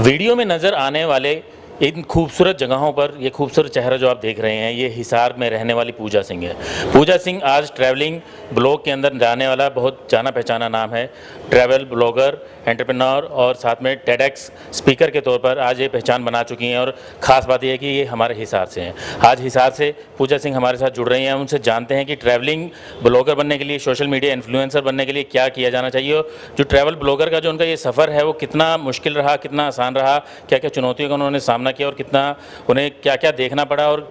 Video में नज़र आने वाले इन खूबसूरत जगहों पर ये खूबसूरत चेहरा जो आप देख रहे हैं, ये हिसार में रहने वाली पूजा सिंह है। पूजा सिंह आज ट्रैवलिंग ब्लॉग के अंदर जाने वाला बहुत जाना पहचाना नाम है। ट्रैवल ब्लॉगर, एंटरप्रेन्योर और साथ में टेडेक्स स्पीकर के तौर पर आज ये पहचान बना चुकी हैं। और ख़ास बात यह है कि ये हमारे हिसार से हैं। आज हिसार से पूजा सिंह हमारे साथ जुड़ रही हैं। उनसे जानते हैं कि ट्रैवलिंग ब्लॉगर बनने के लिए, सोशल मीडिया इन्फ्लुएंसर बनने के लिए क्या किया जाना चाहिए। और जो ट्रैवल ब्लॉगर का जो उनका ये सफ़र है वो कितना मुश्किल रहा, कितना आसान रहा, क्या क्या चुनौतियों का उन्होंने सामना किया और कितना उन्हें क्या क्या देखना पड़ा, और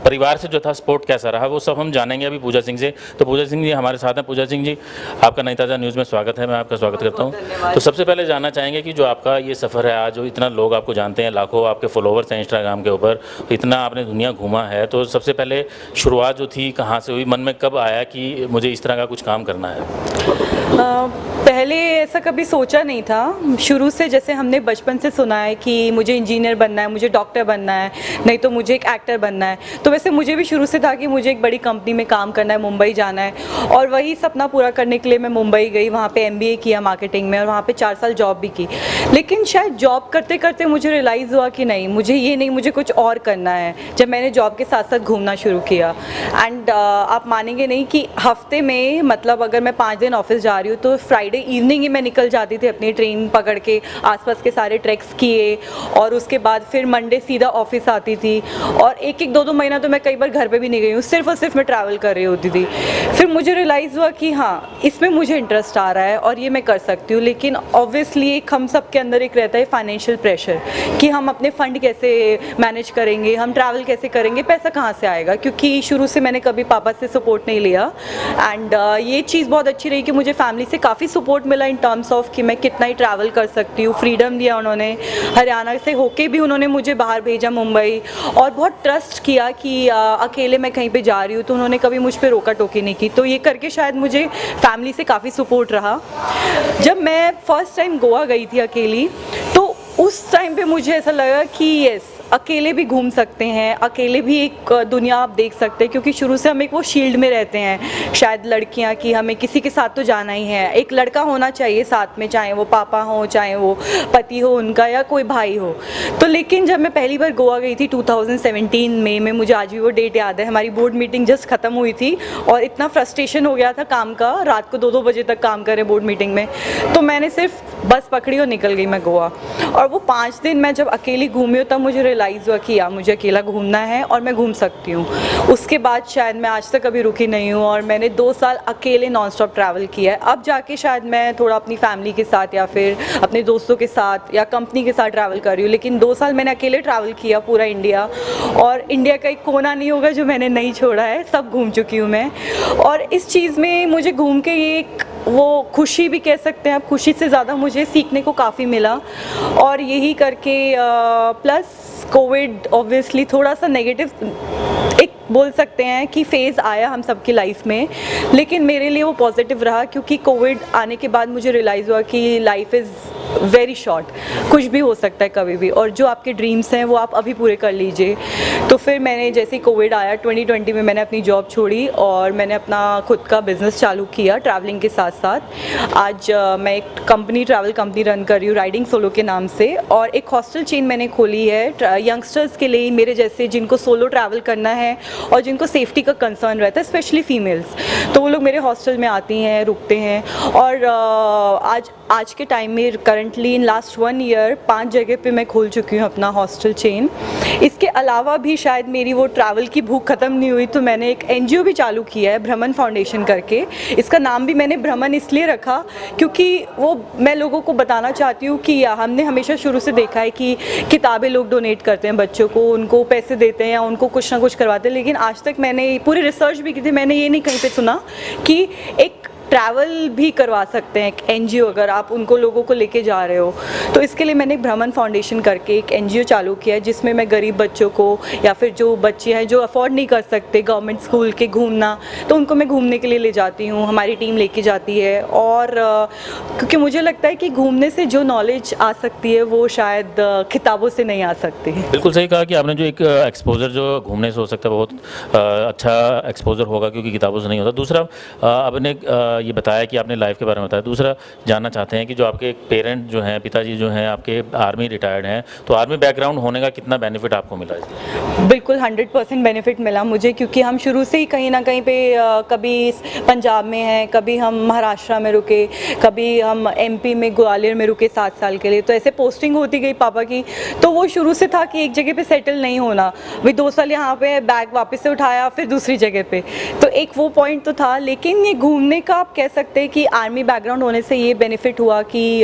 परिवार से जो था सपोर्ट कैसा रहा, वो सब हम जानेंगे अभी पूजा सिंह से। तो पूजा सिंह जी हमारे साथ हैं। पूजा सिंह जी, आपका नई ताज़ा न्यूज़ में स्वागत है। मैं आपका स्वागत करता हूँ। तो सबसे पहले जानना चाहेंगे कि जो आपका ये सफ़र है आज, जो इतना लोग आपको जानते हैं, लाखों आपके फॉलोवर्स हैं इंस्टाग्राम के ऊपर, इतना आपने दुनिया घूमा है, तो सबसे पहले शुरुआत जो थी कहाँ से हुई? मन में कब आया कि मुझे इस तरह का कुछ काम करना है? पहले ऐसा कभी सोचा नहीं था। शुरू से जैसे हमने बचपन से सुना है कि मुझे इंजीनियर बनना है, मुझे डॉक्टर बनना है, नहीं तो मुझे एक एक्टर बनना है। तो वैसे मुझे भी शुरू से था कि मुझे एक बड़ी कंपनी में काम करना है, मुंबई जाना है। और वही सपना पूरा करने के लिए मैं मुंबई गई, वहाँ पे MBA किया मार्केटिंग में, और वहाँ पे 4 साल जॉब भी की। लेकिन शायद जॉब करते करते मुझे रियलाइज़ हुआ कि नहीं, मुझे ये नहीं, मुझे कुछ और करना है। जब मैंने जॉब के साथ साथ घूमना शुरू किया, एंड आप मानेंगे नहीं कि हफ्ते में, मतलब अगर मैं 5 दिन ऑफिस जा रही हूँ तो फ्राइडे इवनिंग ही मैं निकल जाती थी अपनी ट्रेन पकड़ के, आसपास के सारे ट्रैक्स किए, और उसके बाद फिर मंडे सीधा ऑफिस आती थी। और एक 2 महीना तो मैं कई बार घर पे भी नहीं गई हूँ, सिर्फ और सिर्फ मैं ट्रैवल कर रही होती थी। फिर मुझे रियलाइज़ हुआ कि हाँ, इसमें मुझे इंटरेस्ट आ रहा है और ये मैं कर सकती हूँ। लेकिन ऑब्वियसली एक हम सब के अंदर एक रहता है फाइनेंशियल प्रेशर कि हम अपने फ़ंड कैसे मैनेज करेंगे, हम ट्रैवल कैसे करेंगे, पैसा कहाँ से आएगा। क्योंकि शुरू से मैंने कभी पापा से सपोर्ट नहीं लिया, एंड ये चीज़ बहुत अच्छी रही कि मुझे फैमिली से काफ़ी सपोर्ट मिला इन टर्म्स ऑफ कि मैं कितना ही ट्रैवल कर सकती हूँ। फ्रीडम दिया उन्होंने, हरियाणा से होके भी उन्होंने मुझे बाहर भेजा मुंबई, और बहुत ट्रस्ट किया कि अकेले मैं कहीं पे जा रही हूँ, तो उन्होंने कभी मुझ पे रोका टोकी नहीं की। तो ये करके शायद मुझे फैमिली से काफ़ी सपोर्ट रहा। जब मैं फर्स्ट टाइम गोवा गई थी अकेली, तो उस टाइम पे मुझे ऐसा लगा कि यस, अकेले भी घूम सकते हैं, अकेले भी एक दुनिया आप देख सकते हैं। क्योंकि शुरू से हम एक वो शील्ड में रहते हैं, शायद लड़कियां, कि हमें किसी के साथ तो जाना ही है, एक लड़का होना चाहिए साथ में, चाहे वो पापा हो, चाहे वो पति हो उनका, या कोई भाई हो। तो लेकिन जब मैं पहली बार गोवा गई थी 2017 में मुझे आज भी वो डेट याद है। हमारी बोर्ड मीटिंग जस्ट ख़त्म हुई थी और इतना फ्रस्ट्रेशन हो गया था काम का, रात को 2-2 बजे तक काम करे बोर्ड मीटिंग में। तो मैंने सिर्फ बस पकड़ी और निकल गई मैं गोवा। और वो 5 दिन मैं जब अकेली घूमी हूँ, तब मुझे रियलाइज़ हुआ कि यार, मुझे अकेला घूमना है और मैं घूम सकती हूँ। उसके बाद शायद मैं आज तक कभी रुकी नहीं हूँ, और मैंने 2 साल अकेले नॉन स्टॉप ट्रैवल किया है। अब जाके शायद मैं थोड़ा अपनी फैमिली के साथ या फिर अपने दोस्तों के साथ या कंपनी के साथ ट्रैवल कर रही हूँ। लेकिन 2 साल मैंने अकेले ट्रैवल किया पूरा इंडिया, और इंडिया का एक कोना नहीं होगा जो मैंने नहीं छोड़ा है, सब घूम चुकी हूँ मैं। और इस चीज़ में मुझे घूम के ये एक वो खुशी भी कह सकते हैं आप, खुशी से ज़्यादा मुझे सीखने को काफ़ी मिला। और यही करके प्लस कोविड ऑब्वियसली थोड़ा सा नेगेटिव एक बोल सकते हैं कि फेज़ आया हम सबकी लाइफ में, लेकिन मेरे लिए वो पॉजिटिव रहा। क्योंकि कोविड आने के बाद मुझे रियलाइज़ हुआ कि लाइफ इज़ वेरी शॉर्ट, कुछ भी हो सकता है कभी भी, और जो आपके ड्रीम्स हैं वो आप अभी पूरे कर लीजिए। तो फिर मैंने जैसे ही कोविड आया 2020 में, मैंने अपनी जॉब छोड़ी और मैंने अपना खुद का बिज़नेस चालू किया ट्रैवलिंग के साथ साथ। आज मैं एक ट्रैवल कंपनी रन कर रही हूँ राइडिंग सोलो के नाम से, और एक हॉस्टल चेन मैंने खोली है यंगस्टर्स के लिए, मेरे जैसे जिनको सोलो ट्रैवल करना है और जिनको सेफ्टी का कंसर्न रहता है, स्पेशली फीमेल्स। तो वो लोग मेरे हॉस्टल में आती हैं, रुकते हैं। और आज के टाइम में करंटली इन लास्ट 1 ईयर 5 जगह पे मैं खोल चुकी हूँ अपना हॉस्टल चेन। इसके अलावा भी शायद मेरी वो ट्रैवल की भूख ख़त्म नहीं हुई, तो मैंने एक NGO भी चालू किया है, भ्रमण फाउंडेशन करके। इसका नाम भी मैंने भ्रमण इसलिए रखा क्योंकि वो मैं लोगों को बताना चाहती हूँ कि हमने हमेशा शुरू से देखा है कि किताबें लोग डोनेट करते हैं बच्चों को, उनको पैसे देते हैं या उनको कुछ ना कुछ करवाते हैं। लेकिन आज तक मैंने पूरी रिसर्च भी की थी, मैंने ये नहीं कहीं पे सुना कि एक ट्रैवल भी करवा सकते हैं एक NGO, अगर आप उनको लोगों को लेके जा रहे हो। तो इसके लिए मैंने भ्रमण फाउंडेशन करके एक NGO चालू किया है, जिसमें मैं गरीब बच्चों को या फिर जो बच्चे हैं जो अफोर्ड नहीं कर सकते गवर्नमेंट स्कूल के घूमना, तो उनको मैं घूमने के लिए ले जाती हूँ, हमारी टीम लेके जाती है। और क्योंकि मुझे लगता है कि घूमने से जो नॉलेज आ सकती है वो शायद किताबों से नहीं आ सकती है। बिल्कुल सही कहा कि आपने जो एक एक्सपोजर जो घूमने से हो सकता है, बहुत अच्छा एक्सपोजर होगा क्योंकि किताबों से नहीं होता। दूसरा, आपने ये बताया कि आपने लाइफ के बारे में बताया। दूसरा जानना चाहते हैं कि जो आपके पेरेंट जो हैं, पिताजी जो हैं आपके आर्मी रिटायर्ड हैं, तो आर्मी बैकग्राउंड होने का कितना बेनिफिट आपको मिला इसमें? बिल्कुल 100% बेनिफिट मिला मुझे, क्योंकि हम शुरू से ही कहीं ना कहीं पे कभी पंजाब में हैं, कभी हम महाराष्ट्र में रुके, कभी हम एमपी में ग्वालियर में रुके 7 साल के लिए। तो ऐसे पोस्टिंग होती गई पापा की, तो वो शुरू से था कि एक जगह पे सेटल नहीं होना, वही 2 साल यहाँ पे बैग वापस से उठाया फिर दूसरी जगह पे, तो एक वो पॉइंट तो था। लेकिन ये घूमने का आप कह सकते हैं कि आर्मी बैकग्राउंड होने से ये बेनिफिट हुआ कि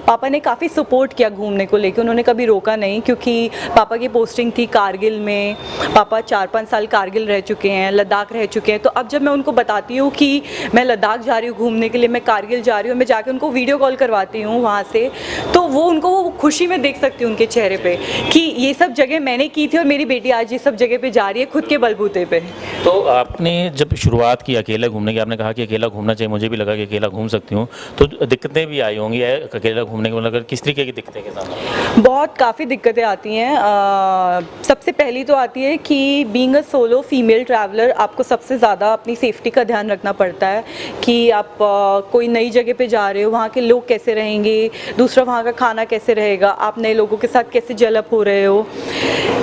पापा ने काफ़ी सपोर्ट किया घूमने को लेकर, उन्होंने कभी रोका नहीं, क्योंकि पापा की पोस्टिंग थी कारगिल में, पापा 4-5 साल कारगिल रह चुके हैं, लद्दाख रह चुके हैं। तो अब जब मैं उनको बताती हूँ कि मैं लद्दाख जा रही हूँ घूमने के लिए, मैं कारगिल जा रही हूँ, मैं जाके उनको वीडियो कॉल करवाती हूँ वहाँ से, तो वो उनको वो खुशी में देख सकती हूँ उनके चेहरे पे कि ये सब जगह मैंने की थी और मेरी बेटी आज ये सब जगह पे जा रही है खुद के बलबूते पे। तो आपने जब शुरुआत की अकेले घूमने की, आपने कहा कि अकेला घूमना चाहिए, मुझे भी लगा कि अकेला घूम सकती हूँ, तो दिक्कतें भी आई होंगी अकेला घूमने के, मतलब किस तरीके की दिक्कतें के सामने? बहुत काफ़ी दिक्कतें आती हैं। सबसे पहली तो आती है कि being a solo female traveller आपको सबसे ज़्यादा अपनी सेफ्टी का ध्यान रखना पड़ता है कि आप कोई नई जगह पे जा रहे हो, वहाँ के लोग कैसे रहेंगे, दूसरा वहाँ का खाना कैसे रहेगा, आप नए लोगों के साथ कैसे जलप हो रहे हो।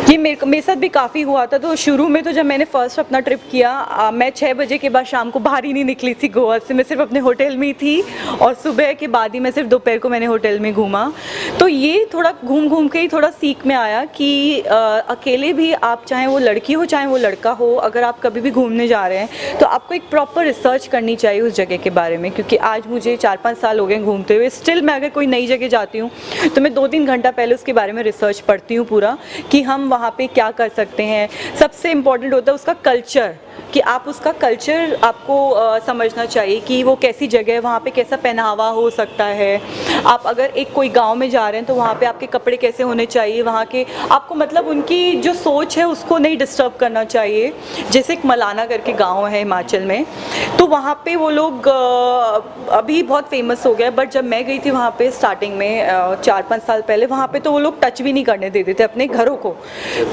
ये मेरे साथ भी काफ़ी हुआ था। तो शुरू में तो जब मैंने फ़र्स्ट अपना ट्रिप किया, मैं 6 बजे के बाद शाम को बाहर ही नहीं निकली थी गोवा से, मैं सिर्फ अपने होटल में ही थी, और सुबह के बाद ही मैं सिर्फ दोपहर को मैंने होटल में घूमा। तो ये थोड़ा घूम घूम के ही थोड़ा सीख में आया कि अकेले भी आप, चाहे वो लड़की हो चाहे वो लड़का हो, अगर आप कभी भी घूमने जा रहे हैं तो आपको एक प्रॉपर रिसर्च करनी चाहिए उस जगह के बारे में। क्योंकि आज मुझे 4-5 साल हो गए घूमते हुए, स्टिल मैं अगर कोई नई जगह जाती हूँ तो मैं 2-3 घंटा पहले उसके बारे में रिसर्च पढ़ती हूँ पूरा, कि हम वहाँ पे क्या कर सकते हैं। सबसे इम्पॉर्टेंट होता है उसका कल्चर, कि आप उसका कल्चर आपको समझना चाहिए कि वो कैसी जगह है, वहाँ पे कैसा पहनावा हो सकता है। आप अगर एक कोई गांव में जा रहे हैं तो वहाँ पे आपके कपड़े कैसे होने चाहिए, वहाँ के आपको मतलब उनकी जो सोच है उसको नहीं डिस्टर्ब करना चाहिए। जैसे एक मलाना करके गांव है हिमाचल में, तो वहाँ पे वो लोग अभी बहुत फेमस हो गया, बट जब मैं गई थी वहाँ पे स्टार्टिंग में 4-5 साल पहले, वहाँ पे तो वो लोग टच भी नहीं करने देते थे अपने घरों को।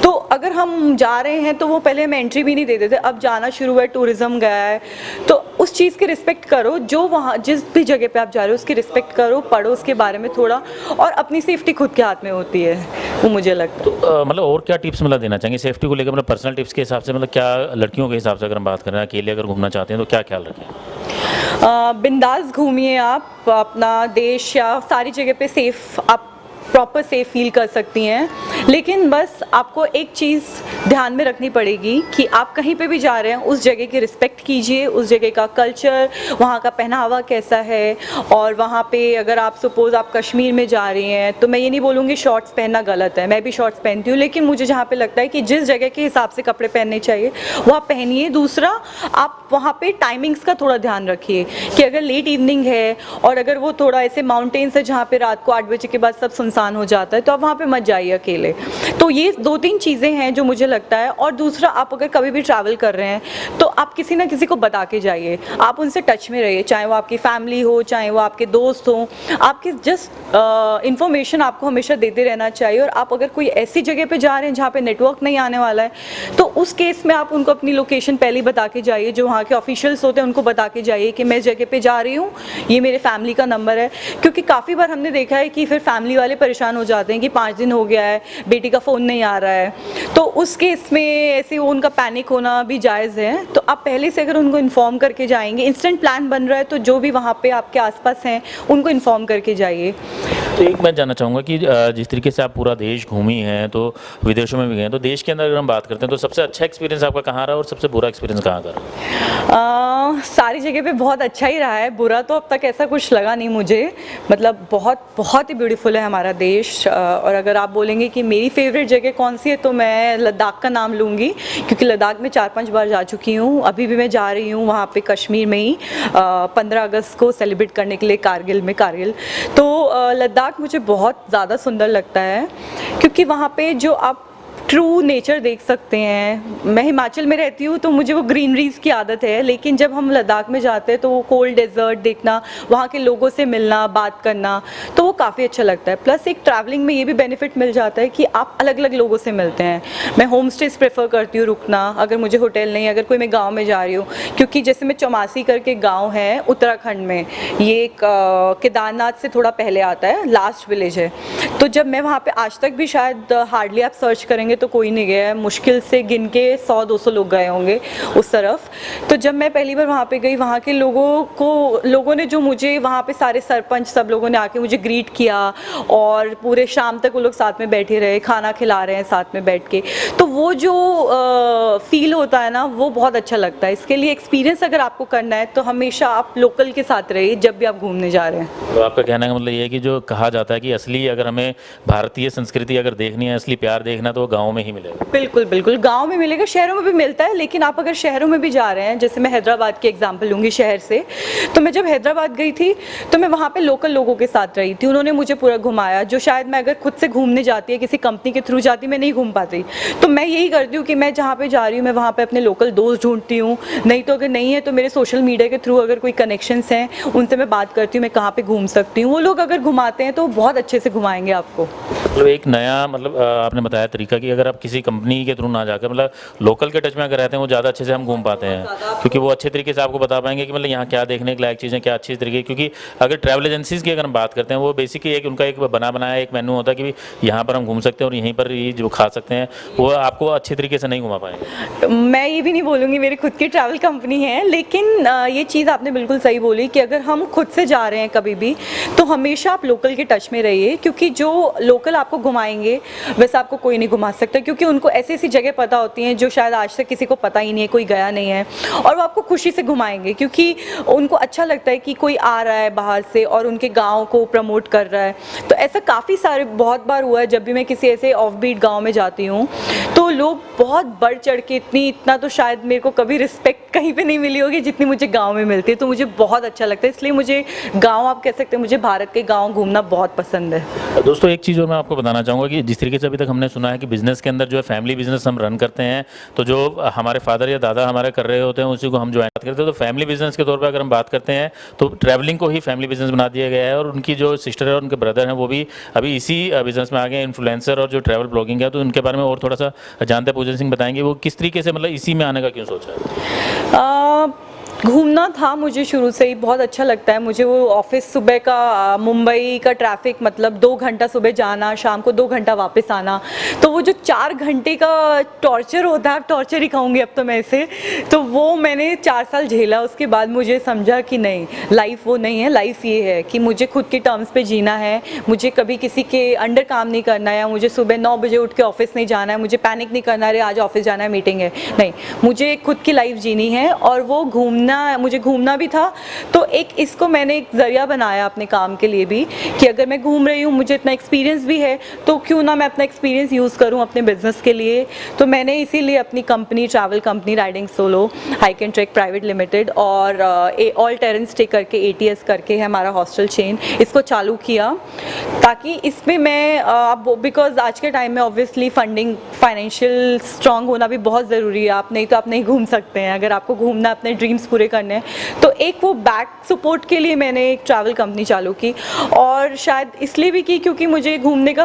तो अगर हम जा रहे हैं तो वो पहले हमें एंट्री भी नहीं देते थे, अब जाना शुरू है, टूरिज्म गया है, तो उस चीज़ की रिस्पेक्ट करो। जो वहाँ जिस भी जगह पे आप जा रहे हो उसकी रिस्पेक्ट करो, पढ़ो उसके बारे में थोड़ा, और अपनी सेफ्टी खुद के हाथ में होती है, वो मुझे लगता है। तो मतलब और क्या टिप्स मतलब देना चाहेंगे सेफ्टी को लेकर, मतलब पर्सनल टिप्स के हिसाब से, मतलब क्या लड़कियों के हिसाब से अगर हम बात करें, अकेले अगर घूमना चाहते हैं तो क्या ख्याल रखें? बिंदास घूमिए आप, अपना देश या सारी जगह पे सेफ, आप प्रॉपर सेफ फील कर सकती हैं। लेकिन बस आपको एक चीज़ ध्यान में रखनी पड़ेगी कि आप कहीं पे भी जा रहे हैं उस जगह की रिस्पेक्ट कीजिए, उस जगह का कल्चर, वहाँ का पहनावा कैसा है। और वहाँ पे अगर आप सपोज़ आप कश्मीर में जा रही हैं, तो मैं ये नहीं बोलूँगी शॉर्ट्स पहनना गलत है, मैं भी शॉर्ट्स पहनती हूँ, लेकिन मुझे जहाँ पे लगता है कि जिस जगह के हिसाब से कपड़े पहनने चाहिए वो आप पहनिए। दूसरा, आप वहाँ पे टाइमिंग्स का थोड़ा ध्यान रखिए कि अगर लेट इवनिंग है और अगर वो थोड़ा ऐसे माउंटेन्स है जहाँ पे रात को 8 बजे के बाद सब सुनसान हो जाता है, तो आप वहाँ पे मत जाइए अकेले। तो ये 2-3 चीज़ें हैं जो मुझे लगता है। और दूसरा, आप अगर कभी भी ट्रैवल कर रहे हैं तो आप किसी ना किसी को बता के जाइए, आप उनसे टच में रहिए, चाहे वो आपकी फैमिली हो चाहे वो आपके दोस्त हों, आपकी जस्ट इन्फॉर्मेशन आपको हमेशा देते रहना चाहिए। और आप अगर कोई ऐसी जगह पे जा रहे हैं जहाँ पे नेटवर्क नहीं आने वाला है, तो उस केस में आप उनको अपनी लोकेशन पहले ही बता के जाइए, जो वहाँ के ऑफिशियल्स होते हैं उनको बता के जाइए कि मैं इस जगह पे जा रही हूँ, ये मेरे फैमिली का नंबर है। क्योंकि काफ़ी बार हमने देखा है कि फिर फैमिली वाले परेशान हो जाते हैं कि 5 दिन हो गया है, बेटी का फ़ोन नहीं आ रहा है, तो उस केस में ऐसे उनका पैनिक होना भी जायज़ है। तो आप पहले से अगर उनको इन्फॉर्म करके जाएंगे, इंस्टेंट प्लान बन रहा है, तो जो भी वहाँ पे आपके आसपास हैं उनको इन्फॉर्म करके जाइए। तो एक मैं जानना चाहूँगा कि जिस तरीके से आप पूरा देश घूमी हैं, तो विदेशों में भी गए हैं, तो देश के अंदर अगर हम बात करते हैं तो सबसे अच्छा एक्सपीरियंस आपका कहाँ रहा और सबसे बुरा एक्सपीरियंस कहाँ का रहा? सारी जगह पे बहुत अच्छा ही रहा है, बुरा तो अब तक ऐसा कुछ लगा नहीं मुझे। मतलब बहुत बहुत ही ब्यूटीफुल है हमारा देश। और अगर आप बोलेंगे कि मेरी फेवरेट जगह कौन सी है, तो मैं लद्दाख का नाम लूँगी, क्योंकि लद्दाख में 4-5 बार जा चुकी हूँ, अभी भी मैं जा रही हूँ वहाँ पे कश्मीर में ही 15 अगस्त को सेलिब्रेट करने के लिए कारगिल। तो लद्दाख मुझे बहुत ज़्यादा सुंदर लगता है, क्योंकि वहाँ पे जो आप ट्रू नेचर देख सकते हैं। मैं हिमाचल में रहती हूँ तो मुझे वो ग्रीनरीज की आदत है, लेकिन जब हम लद्दाख में जाते हैं तो वो कोल्ड डेजर्ट देखना, वहाँ के लोगों से मिलना, बात करना, तो वो काफ़ी अच्छा लगता है। प्लस एक ट्रैवलिंग में ये भी बेनिफिट मिल जाता है कि आप अलग अलग लोगों से मिलते हैं। मैं होम स्टेज प्रेफर करती हूँ रुकना, अगर मुझे होटल नहीं, अगर कोई मैं गाँव में जा रही हूँ, क्योंकि जैसे मैं चौमासी करके गाँव है उत्तराखंड में, ये एक केदारनाथ से थोड़ा पहले आता है, लास्ट विलेज है। तो जब मैं वहाँ पे, आज तक भी शायद हार्डली आप सर्च करेंगे तो कोई नहीं गया है, मुश्किल से गिन के 100-200 लोग गए होंगे उस तरफ। तो जब मैं पहली बार वहाँ पे गई, वहाँ के लोगों ने जो मुझे वहाँ पे सारे सरपंच सब लोगों ने आके मुझे ग्रीट किया, और पूरे शाम तक वो लोग साथ में बैठे रहे, खाना खिला रहे हैं साथ में बैठ के, तो वो जो फील होता है ना, वो बहुत अच्छा लगता है। इसके लिए एक्सपीरियंस अगर आपको करना है तो हमेशा आप लोकल के साथ रहिए जब भी आप घूमने जा रहे हैं। तो आपका कहने का मतलब ये है कि जो कहा जाता है कि असली अगर हमें भारतीय संस्कृति अगर देखनी है, असली प्यार देखना, तो वो गाँव में ही मिलेगा। बिल्कुल बिल्कुल, गांव में मिलेगा, शहरों में भी मिलता है, लेकिन आप अगर शहरों में भी जा रहे हैं, जैसे मैं हैदराबाद की एग्जांपल लूँगी शहर से, तो मैं जब हैदराबाद गई थी तो मैं वहाँ पे लोकल लोगों के साथ रही थी, उन्होंने मुझे पूरा घुमाया, जो शायद मैं अगर खुद से घूमने जाती है किसी कंपनी के थ्रू जाती, मैं नहीं घूम पाती। तो मैं यही करती हूँ कि मैं जहाँ पे जा रही हूँ मैं वहाँ पे अपने लोकल दोस्त ढूंढती हूँ, नहीं तो अगर नहीं है तो मेरे सोशल मीडिया के थ्रू अगर कोई कनेक्शंस हैं उनसे मैं बात करती हूँ मैं कहाँ पे घूम सकती हूँ। वो लोग अगर घुमाते हैं तो बहुत अच्छे से घुमाएंगे आपको। मतलब एक नया, मतलब आपने बताया तरीका कि अगर आप किसी कंपनी के थ्रू ना जाकर, मतलब लोकल के टच में अगर रहते हैं, वो ज़्यादा अच्छे से हम घूम पाते हैं, क्योंकि वो अच्छे तरीके से आपको बता पाएंगे कि मतलब यहाँ क्या देखने के लायक चीज़ें, क्या अच्छी तरीके। क्योंकि अगर ट्रैवल एजेंसीज़ की अगर हम बात करते हैं, वो बेसिकली एक उनका एक बना बनाया एक मेन्यू होता है कि यहाँ पर हम घूम सकते हैं और यहीं पर ये जो खा सकते हैं, वो आपको अच्छे तरीके से नहीं घुमा पाएंगे। मैं ये भी नहीं बोलूँगी मेरी खुद की ट्रैवल कंपनी है, लेकिन ये चीज़ आपने बिल्कुल सही बोली कि अगर हम खुद से जा रहे हैं कभी भी, तो हमेशा आप लोकल के टच में रहिए, क्योंकि जो लोकल आपको घुमाएंगे वैसे आपको कोई नहीं घुमा सकता, क्योंकि उनको ऐसी ऐसी जगह पता होती हैं जो शायद आज तक किसी को पता ही नहीं है, कोई गया नहीं है, और वो आपको खुशी से घुमाएंगे, क्योंकि उनको अच्छा लगता है कि कोई आ रहा है बाहर से और उनके गाँव को प्रमोट कर रहा है। तो ऐसा काफ़ी सारे, बहुत बार हुआ है जब भी मैं किसी ऐसे ऑफ बीट गाँव में जाती हूँ, तो लोग बहुत बढ़ चढ़ के, इतना तो शायद मेरे को कभी रिस्पेक्ट कहीं पे नहीं मिली होगी जितनी मुझे गांव में मिलती है। तो मुझे बहुत अच्छा लगता है, इसलिए मुझे गांव, आप कह सकते हैं मुझे भारत के गांव घूमना बहुत पसंद है। दोस्तों एक चीज़ और मैं आपको बताना चाहूँगा कि जिस तरीके से अभी तक हमने सुना है कि बिज़नेस के अंदर जो है फैमिली बिजनेस हम रन करते हैं, तो जो हमारे फादर या दादा हमारे कर रहे होते हैं उसी को हम ज्वाइन करते हैं। तो फैमिली बिजनेस के तौर पर अगर हम बात करते हैं तो ट्रैवलिंग को ही फैमिली बिजनेस बना दिया गया है, और उनकी जो सिस्टर है और उनके ब्रदर हैं वो भी अभी इसी बिजनेस में आ गए हैं, इन्फ्लुएंसर और जो ट्रैवल ब्लॉगिंग है। तो उनके बारे में और थोड़ा सा जानते हैं पूजन सिंह, बताएंगे वो किस तरीके से, मतलब इसी में आने का क्यों सोचा? घूमना था मुझे शुरू से ही, बहुत अच्छा लगता है मुझे। वो ऑफिस सुबह का, मुंबई का ट्रैफिक, मतलब 2 घंटा सुबह जाना, शाम को 2 घंटा वापस आना, तो वो जो 4 घंटे का टॉर्चर होता है, टॉर्चर ही कहूँगी अब तो मैं इसे, तो वो मैंने 4 साल झेला। उसके बाद मुझे समझा कि नहीं, लाइफ वो नहीं है, लाइफ ये है कि मुझे खुद के टर्म्स पे जीना है, मुझे कभी किसी के अंडर काम नहीं करना है, मुझे सुबह 9 बजे उठ के ऑफिस नहीं जाना है, मुझे पैनिक नहीं करना है आज ऑफिस जाना है, मीटिंग है, नहीं, मुझे खुद की लाइफ जीनी है। और वो मुझे घूमना भी था, तो इसको मैंने एक ज़रिया बनाया अपने काम के लिए भी, कि अगर मैं घूम रही हूँ, मुझे इतना एक्सपीरियंस भी है, तो क्यों ना मैं अपना एक्सपीरियंस यूज़ करूँ अपने बिजनेस के लिए। तो मैंने इसीलिए अपनी company, travel company riding solo hike and trek private limited, और ऑल टेरेन स्टे करके ATS करके है हमारा हॉस्टल चेन, इसको चालू किया, ताकि इसमें मैं बिकॉज आज के टाइम में ऑब्वियसली फंडिंग, फाइनेंशियल स्ट्रांग होना भी बहुत ज़रूरी है, आप नहीं तो आप नहीं घूम सकते हैं। अगर आपको घूमना, अपने ड्रीम्स पूरे करने हैं, तो एक वो बैक सपोर्ट के लिए मैंने एक ट्रैवल कंपनी चालू की, और शायद इसलिए भी की क्योंकि मुझे घूमने का,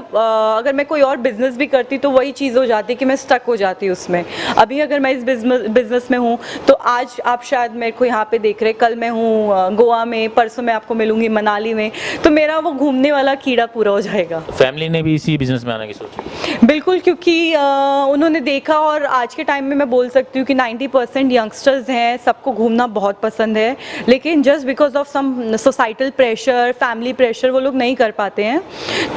अगर मैं कोई और बिजनेस भी करती तो वही चीज़ हो जाती कि मैं स्टक हो जाती उसमें। अभी अगर मैं इस बिजनेस में हूँ तो आज आप शायद मेरे को यहाँ पे देख रहे, कल मैं हूँ गोवा में, परसों मैं आपको मिलूंगी मनाली में, तो मेरा वो घूमने वाला कीड़ा पूरा हो जाएगा। फैमिली ने भी इसी बिजनेस में आने की सोची? बिल्कुल, क्योंकि उन्होंने देखा, और आज के टाइम में मैं बोल सकती हूँ कि 90% यंगस्टर्स हैं, सबको घूमना बहुत पसंद है, लेकिन just because of some societal pressure, family pressure, वो लोग नहीं कर पाते हैं।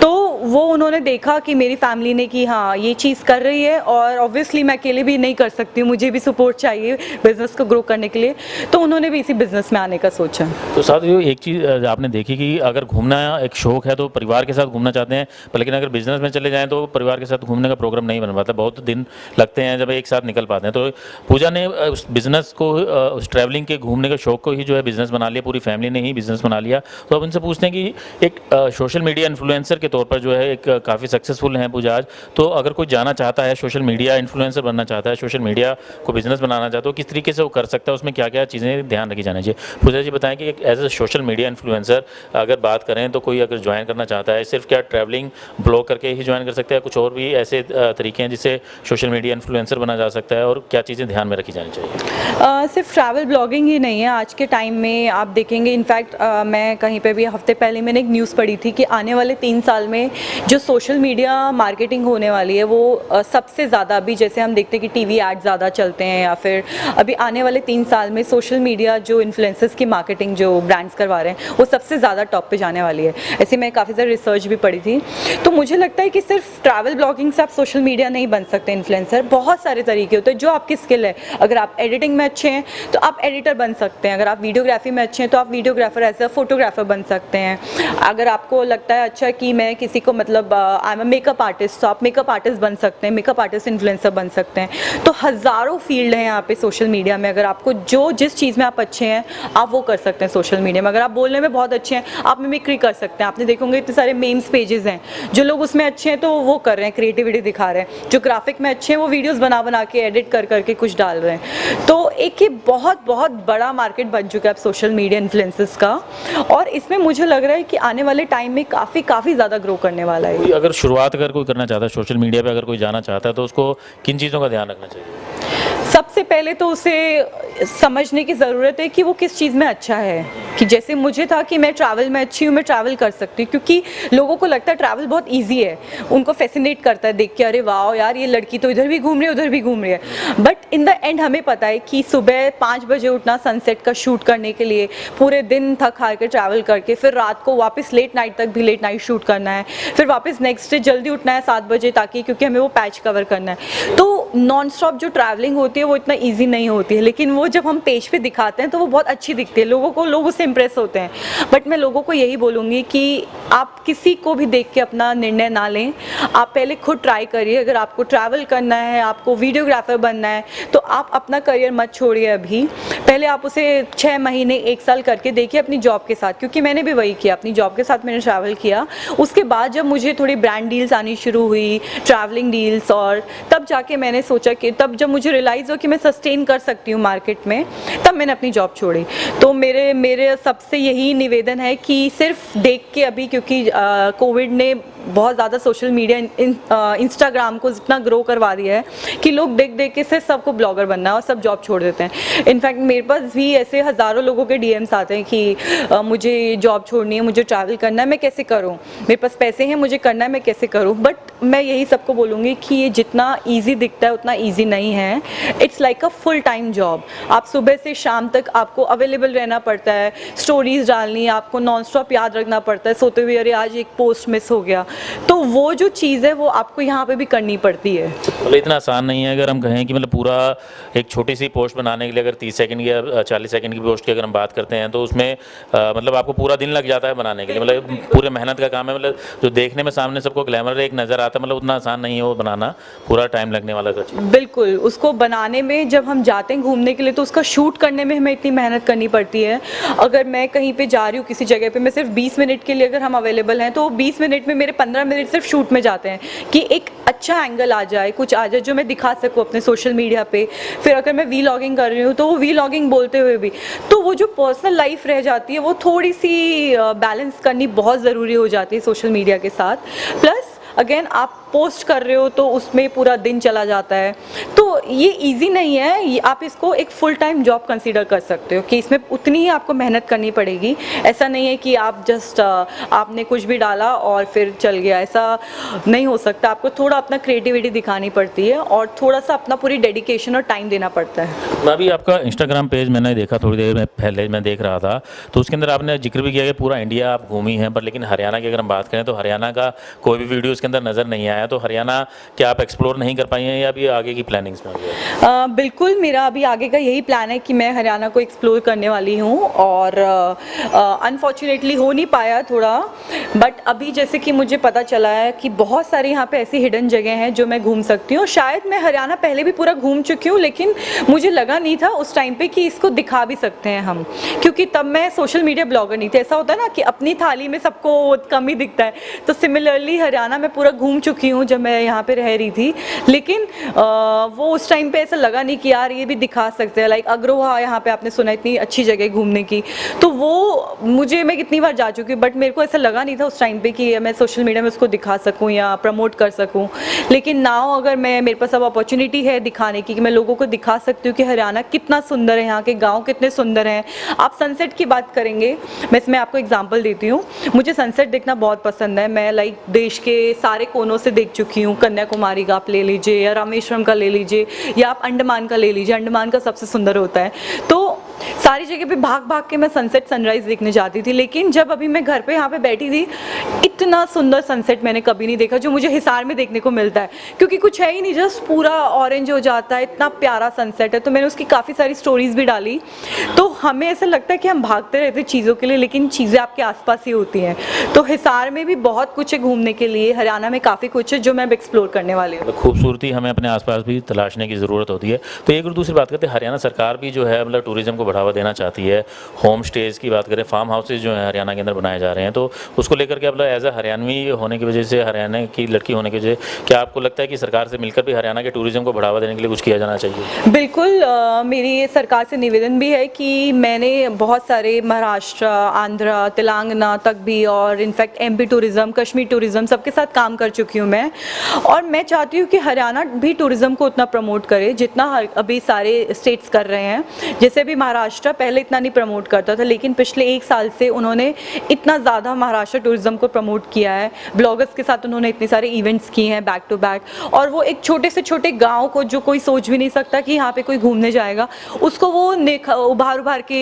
तो वो उन्होंने देखा कि मेरी फैमिली ने कि हाँ ये चीज़ कर रही है, और ऑब्वियसली मैं अकेले भी नहीं कर सकती हूँ, मुझे भी सपोर्ट चाहिए बिज़नेस को ग्रो करने के लिए, तो उन्होंने भी इसी बिज़नेस में आने का सोचा। तो साथ ही एक चीज़ आपने देखी कि अगर घूमना एक शौक है तो परिवार के साथ घूमना चाहते हैं, पर लेकिन अगर बिजनेस में चले जाएं तो परिवार के साथ घूमने का प्रोग्राम नहीं बन पाता, बहुत दिन लगते हैं जब एक साथ निकल पाते हैं। तो पूजा ने उस बिज़नेस को, उस ट्रैवलिंग के, घूमने के शौक को ही जो है बिज़नेस बना लिया, पूरी फैमिली ने ही बिज़नेस बना लिया। तो अब उनसे पूछते हैं कि एक सोशल मीडिया इन्फ्लुएंसर के तौर पर जो है एक काफ़ी सक्सेसफुल हैं पूजा आज। तो अगर कोई जाना चाहता है, सोशल मीडिया इन्फ्लुएंसर बनना चाहता है, सोशल मीडिया को बिजनेस बनाना चाहता है, तो किस तरीके से वो कर सकता है, उसमें क्या क्या चीज़ें ध्यान रखी जानी चाहिए? पूजा जी बताएं कि एक as a social media influencer अगर बात करें तो कोई अगर ज्वाइन करना चाहता है, सिर्फ क्या ट्रैवलिंग ब्लॉग करके ही ज्वाइन कर सकता है, कुछ और भी ऐसे तरीके हैं जिससे सोशल मीडिया इन्फ्लुएंसर बना जा सकता है, और क्या चीज़ें ध्यान में रखी जानी चाहिए? सिर्फ ट्रैवल ब्लॉगिंग ही नहीं है आज के टाइम में, आप देखेंगे इनफैक्ट मैं कहीं पे भी हफ्ते पहले मैंने एक न्यूज़ पढ़ी थी कि आने वाले 3 साल में जो सोशल मीडिया मार्केटिंग होने वाली है वो सबसे ज़्यादा, अभी जैसे हम देखते हैं कि टीवी एड ज़्यादा चलते हैं, या फिर अभी आने वाले 3 साल में सोशल मीडिया जो इन्फ्लुएंसर्स की मार्केटिंग जो ब्रांड्स करवा रहे हैं वो सबसे ज़्यादा टॉप पे जाने वाली है। ऐसे मैं काफ़ी सारी रिसर्च भी पढ़ी थी। तो मुझे लगता है कि सिर्फ ट्रैवल ब्लॉगिंग से आप सोशल मीडिया नहीं बन सकते इन्फ्लुएंसर, बहुत सारे तरीके होते हैं जो आपकी स्किल है। अगर आप एडिटिंग में अच्छे हैं तो आप एडिटर बन सकते हैं, अगर आप वीडियोग्राफी में अच्छे हैं तो आप वीडियोग्राफर एज अ फोटोग्राफर बन सकते हैं। अगर आपको लगता है अच्छा कि मैं किसी को मतलब I am a makeup artist, तो आप मेकअप आर्टिस्ट बन सकते हैं, मेकअप आर्टिस्ट इन्फ्लुएंसर बन सकते हैं। तो हज़ारों फील्ड हैं यहाँ पे सोशल मीडिया में। अगर आपको जो जिस चीज़ में आप अच्छे हैं आप वो कर सकते हैं सोशल मीडिया में। अगर आप बोलने में बहुत अच्छे हैं आप मिमिक्री कर सकते हैं। आपने देखोगे इतने सारे मेम्स पेजेस हैं, जो लोग उसमें अच्छे हैं तो वो कर रहे हैं, क्रिएटिविटी दिखा रहे हैं। जो ग्राफिक में अच्छे हैं वो वीडियोस बना के एडिट कर करके कुछ डाल रहे हैं। तो एक ये बहुत बहुत बड़ा मार्केट बन चुका है अब सोशल मीडिया इन्फ्लुएंसर्स का, और इसमें मुझे लग रहा है कि आने वाले टाइम में काफ़ी ज़्यादा ग्रो करने वाला है। अगर शुरुआत अगर कोई करना चाहता है सोशल मीडिया पे, अगर कोई जाना चाहता है, तो उसको किन चीज़ों का ध्यान रखना चाहिए? सबसे पहले तो उसे समझने की ज़रूरत है कि वो किस चीज़ में अच्छा है। कि जैसे मुझे था कि मैं ट्रैवल में अच्छी हूँ, मैं ट्रैवल कर सकती हूँ, क्योंकि लोगों को लगता है ट्रैवल बहुत इजी है, उनको फैसिनेट करता है देख के, अरे वाह यार ये लड़की तो इधर भी घूम रही है उधर भी घूम रही है। बट इन द एंड हमें पता है कि सुबह 5 बजे उठना सनसेट का शूट करने के लिए, पूरे दिन थक हार के ट्रैवल करके फिर रात को वापस लेट नाइट तक भी लेट नाइट शूट करना है, फिर वापस नेक्स्ट डे जल्दी उठना है 7 बजे, ताकि क्योंकि हमें वो पैच कवर करना है। तो नॉन स्टॉप जो ट्रैवलिंग होती है वो इतना ईजी नहीं होती है, लेकिन वो जब हम पेज पे दिखाते हैं तो वो बहुत अच्छी दिखती है, लोग उससे इंप्रेस होते हैं। बट मैं लोगों को यही बोलूँगी कि आप किसी को भी देख के अपना निर्णय ना लें, आप पहले खुद ट्राई करिए। अगर आपको ट्रैवल करना है, आपको वीडियोग्राफर बनना है, तो आप अपना करियर मत छोड़िए अभी, पहले आप उसे 6 महीने 1 साल करके देखिए अपनी जॉब के साथ, क्योंकि मैंने भी वही किया, अपनी जॉब के साथ मैंने ट्रैवल किया। उसके बाद जब मुझे थोड़ी ब्रांड डील्स आनी शुरू हुई, ट्रैवलिंग डील्स, और तब जाके मैंने सोचा कि तब जब मुझे रियलाइज़ हो कि मैं सस्टेन कर सकती हूँ मार्केट में, तब मैंने अपनी जॉब छोड़ी। तो मेरे सबसे यही निवेदन है कि सिर्फ देख के अभी, क्योंकि कोविड ने बहुत ज़्यादा सोशल मीडिया इंस्टाग्राम को इतना ग्रो करवा दिया है कि लोग देख देख के सिर्फ सबको ब्लॉगर बनना है और सब जॉब छोड़ देते हैं। इनफैक्ट मेरे पास भी ऐसे हज़ारों लोगों के डीएम्स आते हैं कि मुझे जॉब छोड़नी है, मुझे ट्रैवल करना है, मैं कैसे करूं, मेरे पास पैसे हैं, मुझे करना है, मैं कैसे करूं। बट मैं यही सबको बोलूँगी कि ये जितना ईजी दिखता है उतना ईजी नहीं है। It's like a full time job. आप सुबह से शाम तक आपको अवेलेबल रहना पड़ता है, स्टोरीज डालनी है, आपको नॉन स्टॉप याद रखना पड़ता है, सोते हुए अरे आज एक पोस्ट मिस हो गया, तो वो जो चीज़ है वो आपको यहाँ पे भी करनी पड़ती है। मतलब इतना आसान नहीं है। अगर हम कहें कि मतलब पूरा एक छोटी सी पोस्ट बनाने के लिए अगर 30 सेकंड या 40 सेकंड की पोस्ट की अगर हम बात करते हैं, तो उसमें मतलब आपको पूरा दिन लग जाता है बनाने के लिए, मतलब पूरे मेहनत का काम है। मतलब जो देखने में सामने सबको ग्लैमर एक नज़र आता है, मतलब उतना आसान नहीं है वो बनाना, पूरा टाइम लगने वाला कुछ। बिल्कुल, उसको बनाने में जब हम जाते हैं घूमने के लिए तो उसका शूट करने में हमें इतनी मेहनत करनी पड़ती है। अगर मैं कहीं पे जा रही हूँ किसी जगह पे, मैं सिर्फ 20 मिनट के लिए अगर हम अवेलेबल हैं तो 20 मिनट में मेरे 15 मिनट सिर्फ शूट में जाते हैं कि एक अच्छा एंगल आ जाए, कुछ आ जाए जो मैं दिखा सकूँ अपने सोशल मीडिया पे। फिर अगर मैं वीलॉगिंग कर रही हूँ तो वो वीलॉगिंग बोलते हुए भी, तो वो जो पर्सनल लाइफ रह जाती है वो थोड़ी सी बैलेंस करनी बहुत ज़रूरी हो जाती है सोशल मीडिया के साथ। प्लस अगेन आप पोस्ट कर रहे हो तो उसमें पूरा दिन चला जाता है, तो ये इजी नहीं है। आप इसको एक फुल टाइम जॉब कंसीडर कर सकते हो कि इसमें उतनी ही आपको मेहनत करनी पड़ेगी। ऐसा नहीं है कि आप जस्ट आपने कुछ भी डाला और फिर चल गया, ऐसा नहीं हो सकता। आपको थोड़ा अपना क्रिएटिविटी दिखानी पड़ती है और थोड़ा सा अपना पूरी डेडिकेशन और टाइम देना पड़ता है। मैं अभी आपका इंस्टाग्राम पेज मैंने देखा थोड़ी देर में पहले, मैं देख रहा था, तो उसके अंदर आपने जिक्र भी किया कि पूरा इंडिया आप घूमी हैं, पर लेकिन हरियाणा की अगर हम बात करें तो हरियाणा का कोई भी वीडियो उसके अंदर नज़र नहीं आया। तो हरियाणा क्या आप एक्सप्लोर नहीं कर पाई हैं या अभी आगे की प्लानिंग्स में है? बिल्कुल, मेरा अभी आगे का यही प्लान है कि मैं हरियाणा को एक्सप्लोर करने वाली हूँ, और अनफॉर्चुनेटली हो नहीं पाया थोड़ा, बट अभी जैसे कि मुझे पता चला है कि बहुत सारी यहाँ पे ऐसी हिडन जगह हैं जो मैं घूम सकती हूँ। शायद मैं हरियाणा पहले भी पूरा घूम चुकी हूँ, लेकिन मुझे लगा नहीं था उस टाइम पे कि इसको दिखा भी सकते हैं हम, क्योंकि तब मैं सोशल मीडिया ब्लॉगर नहीं थी। ऐसा होता है ना कि अपनी थाली में सबको कम ही दिखता है, तो सिमिलरली हरियाणा में पूरा घूम चुकी हूँ जब मैं यहाँ पे रह रही थी। लेकिन वो उस टाइम पे ऐसा लगा नहीं कि यार ये भी दिखा सकते हैं। लाइक अग्रोहा यहाँ पे आपने सुना, इतनी अच्छी जगह घूमने की, तो वो मुझे, मैं कितनी बार जा चुकी हूँ, बट मेरे को ऐसा लगा नहीं था उस टाइम पे कि मैं सोशल मीडिया में उसको दिखा सकूँ या प्रमोट कर सकूँ। लेकिन नाउ अगर मेरे पास अब अपॉर्चुनिटी है दिखाने की, कि मैं लोगों को दिखा सकती हूँ कि हरियाणा कितना सुंदर है, यहाँ के गाँव कितने सुंदर हैं। आप सनसेट की बात करेंगे, मैं इसमें आपको एग्जाम्पल देती हूँ। मुझे सनसेट देखना बहुत पसंद है। मैं लाइक देश के सारे कोनों से देख चुकी हूँ। कन्याकुमारी का आप ले लीजिए, या रामेश्वरम का ले लीजिए, या आप अंडमान का ले लीजिए। अंडमान का सबसे सुंदर होता है। तो सारी जगह पे भाग भाग के मैं सनसेट सनराइज देखने जाती थी। लेकिन जब अभी मैं घर पे यहाँ पे बैठी थी, इतना सुंदर सनसेट मैंने कभी नहीं देखा जो मुझे हिसार में देखने को मिलता है, क्योंकि कुछ है ही नहीं, जस्ट पूरा ऑरेंज हो जाता है। इतना प्यारा सनसेट है। तो मैंने उसकी काफ़ी सारी स्टोरीज भी डाली। तो हमें ऐसा लगता है कि हम भागते रहते चीज़ों के लिए, लेकिन चीज़ें आपके आसपास ही होती हैं। तो हिसार में भी बहुत कुछ है घूमने के लिए, हरियाणा में काफ़ी कुछ है जो मैं अब एक्सप्लोर करने वाली हूँ। खूबसूरती हमें अपने आसपास भी तलाशने की ज़रूरत होती है। तो एक और दूसरी बात करते हैं, हरियाणा सरकार भी जो है मतलब टूरिज़्म को बढ़ावा देना चाहती है। होम स्टेज़ की बात करें, फार्म हाउसेज जो है हरियाणा के अंदर बनाए जा रहे हैं, तो उसको लेकर के मतलब एज अ हरियाणवी होने की वजह से, हरियाणा की लड़की होने की वजह से, क्या आपको लगता है कि सरकार से मिलकर भी हरियाणा के टूरिज़्म को बढ़ावा देने के लिए कुछ किया जाना चाहिए? बिल्कुल। मेरी सरकार से निवेदन भी है कि मैंने बहुत सारे महाराष्ट्र, आंध्र, तेलंगाना तक भी, और in fact MP tourism, Kashmir tourism, सबके साथ काम कर चुकी हूँ मैं। और मैं चाहती हूँ कि हरियाणा भी टूरिज़्म को उतना प्रमोट करे जितना अभी सारे स्टेट्स कर रहे हैं। जैसे अभी महाराष्ट्र पहले इतना नहीं प्रमोट करता था, लेकिन पिछले 1 साल से उन्होंने इतना ज़्यादा महाराष्ट्र टूरिज़्म को प्रमोट किया है। ब्लॉगर्स के साथ उन्होंने इतने सारे इवेंट्स किए हैं बैक टू बैक, और वो एक छोटे से छोटे गाँव को, जो कोई सोच भी नहीं सकता कि यहाँ पे कोई घूमने जाएगा, उसको वो उभार उभार के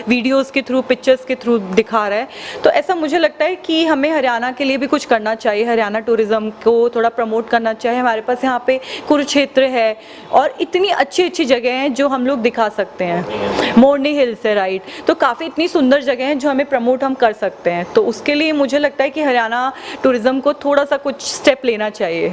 वीडियोज़ के थ्रू, पिक्चर्स के थ्रू दिखा रहा है। तो ऐसा मुझे लगता है कि हमें हरियाणा के लिए भी कुछ करना चाहिए, हरियाणा टूरिज़्म को थोड़ा प्रमोट करना चाहिए। हमारे पास यहाँ पे कुरुक्षेत्र है, और इतनी अच्छी अच्छी जगह हैं जो हम लोग दिखा सकते हैं। मोरनी हिल्स है, राइट। तो काफ़ी इतनी सुंदर जगह हैं जो हमें प्रमोट हम कर सकते हैं। तो उसके लिए मुझे लगता है कि हरियाणा टूरिज़्म को थोड़ा सा कुछ स्टेप लेना चाहिए।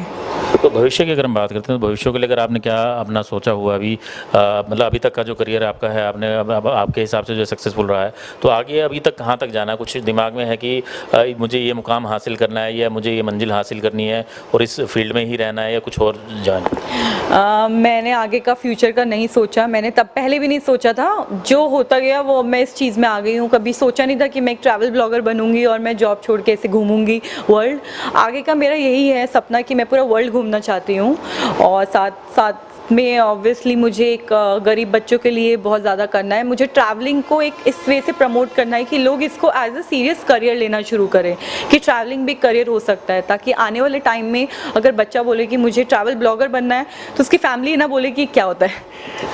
तो भविष्य की अगर हम बात करते हैं, तो भविष्य को लेकर आपने क्या अपना सोचा हुआ अभी? मतलब अभी तक का जो करियर आपका है, आपने अब आपके हिसाब से जो सक्सेसफुल रहा है, तो आगे अभी तक कहाँ तक जाना है? कुछ दिमाग में है कि मुझे ये मुकाम हासिल करना है, या मुझे ये मंजिल हासिल करनी है और इस फील्ड में ही रहना है, या कुछ और जाना? मैंने आगे का फ्यूचर का नहीं सोचा। मैंने तब पहले भी नहीं सोचा था। जो होता गया वो मैं इस चीज़ में आ गई हूँ। कभी सोचा नहीं था कि मैं एक ट्रैवल ब्लॉगर बनूंगी और मैं जॉब छोड़ के ऐसे घूमूंगी वर्ल्ड। आगे का मेरा यही है सपना कि मैं पूरा वर्ल्ड घूमना चाहती हूँ, और साथ साथ में ऑब्वियसली मुझे एक गरीब बच्चों के लिए बहुत ज़्यादा करना है। मुझे ट्रैवलिंग को एक इस वे से प्रमोट करना है कि लोग इसको एज अ सीरियस करियर लेना शुरू करें, कि ट्रैवलिंग भी करियर हो सकता है, ताकि आने वाले टाइम में अगर बच्चा बोले कि मुझे ट्रैवल ब्लॉगर बनना है, तो उसकी फैमिली ना बोले कि क्या होता है।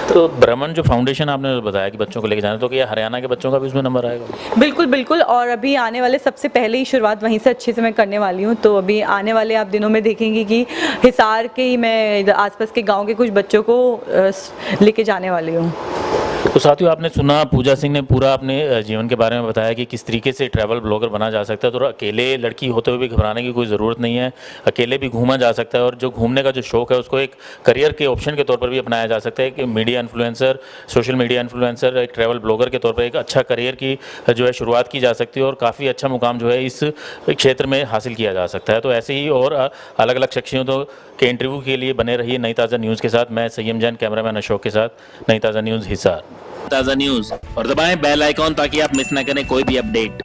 तो भ्रमण जो फाउंडेशन आपने बताया कि बच्चों को लेके जाना, तो क्या हरियाणा के बच्चों का भी उसमें नंबर आएगा? बिल्कुल बिल्कुल। और अभी आने वाले सबसे पहले ही शुरुआत वहीं से अच्छे से मैं करने वाली हूँ। तो अभी आने वाले आप दिनों में देखेंगे कि हिसार के ही मैं आसपास के गांव के कुछ बच्चों को लेके जाने वाली हूँ। तो साथियों, आपने सुना पूजा सिंह ने पूरा अपने जीवन के बारे में बताया कि किस तरीके से ट्रैवल ब्लॉगर बना जा सकता है। तो अकेले लड़की होते हुए भी घबराने की कोई ज़रूरत नहीं है, अकेले भी घूमा जा सकता है, और जो घूमने का जो शौक है उसको एक करियर के ऑप्शन के तौर पर भी अपनाया जा सकता है। कि media influencer, social media influencer, एक ट्रैवल ब्लॉगर के तौर पर एक अच्छा करियर की जो है शुरुआत की जा सकती है, और काफ़ी अच्छा मुकाम जो है इस क्षेत्र में हासिल किया जा सकता है। तो ऐसे ही और अलग अलग शख्सियतों के इंटरव्यू के लिए बने रहिए नई ताज़ा न्यूज़ के साथ। मैं संयम जैन, कैमरामैन अशोक के साथ, नई ताज़ा न्यूज़ हिसार। ताज़ा न्यूज़ और दबाएं बेल आइकॉन ताकि आप मिस ना करें कोई भी अपडेट।